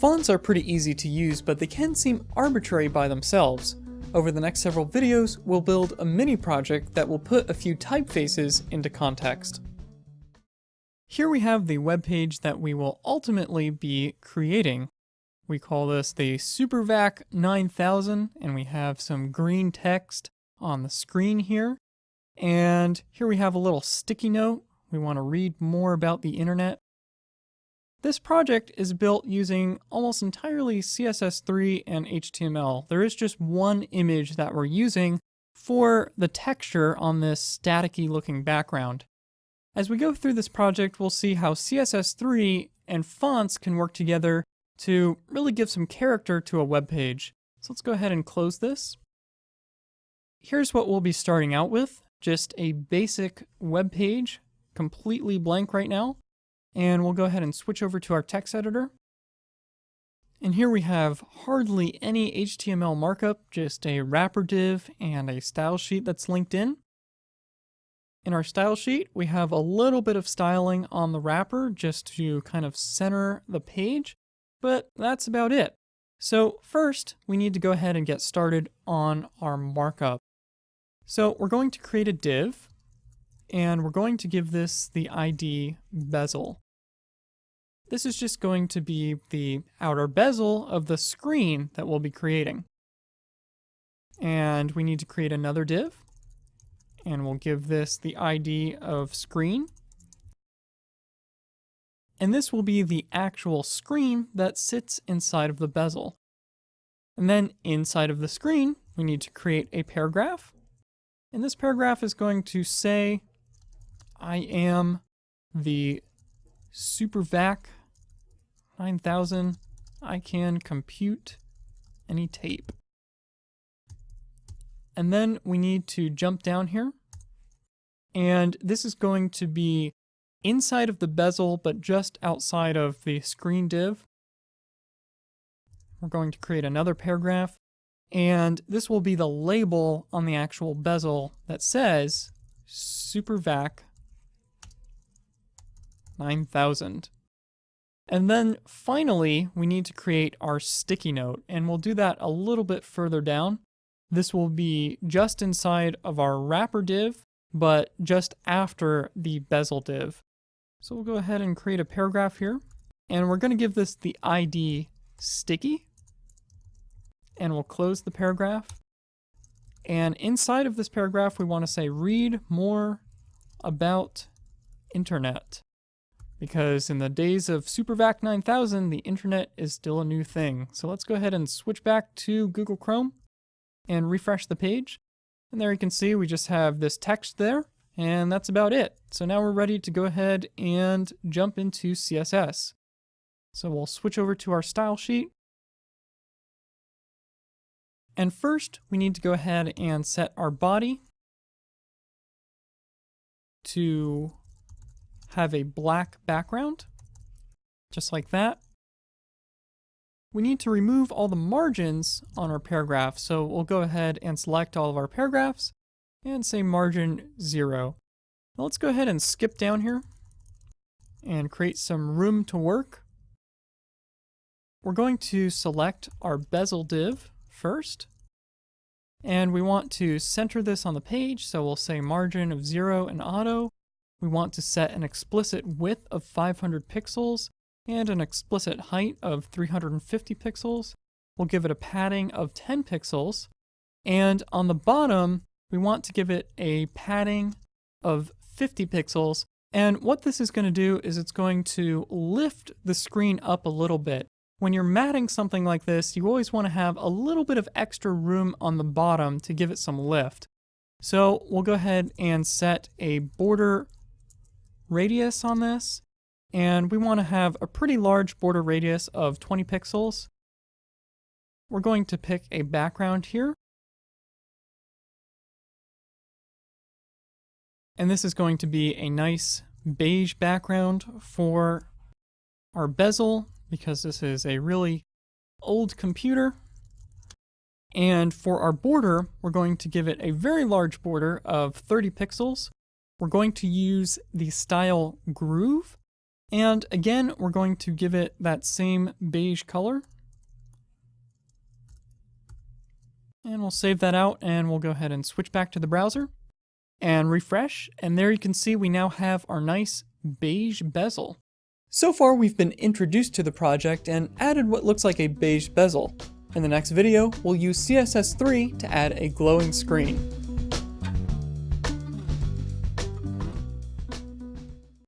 Fonts are pretty easy to use, but they can seem arbitrary by themselves. Over the next several videos, we'll build a mini project that will put a few typefaces into context. Here we have the web page that we will ultimately be creating. We call this the SuperVac 9000, and we have some green text on the screen here. And here we have a little sticky note. We want to read more about the internet. This project is built using almost entirely CSS3 and HTML. There is just one image that we're using for the texture on this staticky looking background. As we go through this project, we'll see how CSS3 and fonts can work together to really give some character to a web page. So let's go ahead and close this. Here's what we'll be starting out with, just a basic web page, completely blank right now. And we'll go ahead and switch over to our text editor. And here we have hardly any HTML markup, just a wrapper div and a style sheet that's linked in. In our style sheet, we have a little bit of styling on the wrapper just to kind of center the page, but that's about it. So first, we need to go ahead and get started on our markup. So we're going to create a div, and we're going to give this the ID bezel. This is just going to be the outer bezel of the screen that we'll be creating. And we need to create another div, and we'll give this the ID of screen. And this will be the actual screen that sits inside of the bezel. And then inside of the screen, we need to create a paragraph. And this paragraph is going to say, I am the SuperVac 9000. I can compute any tape. And then we need to jump down here. And this is going to be inside of the bezel, but just outside of the screen div. We're going to create another paragraph. And this will be the label on the actual bezel that says SuperVac 9000. And then finally, we need to create our sticky note, and we'll do that a little bit further down. This will be just inside of our wrapper div, but just after the bezel div. So we'll go ahead and create a paragraph here, and we're going to give this the ID sticky, and we'll close the paragraph. And inside of this paragraph, we want to say read more about internet. Because in the days of SuperVac 9000, the internet is still a new thing. So let's go ahead and switch back to Google Chrome and refresh the page. And there you can see we just have this text there, and that's about it. So now we're ready to go ahead and jump into CSS. So we'll switch over to our style sheet. And first, we need to go ahead and set our body to have a black background, just like that. We need to remove all the margins on our paragraph, so we'll go ahead and select all of our paragraphs and say margin 0. Now let's go ahead and skip down here and create some room to work. We're going to select our bezel div first, and we want to center this on the page, so we'll say margin of 0 and auto. We want to set an explicit width of 500 pixels and an explicit height of 350 pixels. We'll give it a padding of 10 pixels. And on the bottom, we want to give it a padding of 50 pixels. And what this is going to do is it's going to lift the screen up a little bit. When you're matting something like this, you always want to have a little bit of extra room on the bottom to give it some lift. So we'll go ahead and set a border radius on this, and we want to have a pretty large border radius of 20 pixels. We're going to pick a background here, and this is going to be a nice beige background for our bezel because this is a really old computer. And for our border, we're going to give it a very large border of 30 pixels. We're going to use the style groove, And again, we're going to give it that same beige color. And we'll save that out, and we'll go ahead and switch back to the browser and refresh. And there you can see we now have our nice beige bezel. So far we've been introduced to the project and added what looks like a beige bezel. In the next video, we'll use CSS3 to add a glowing screen.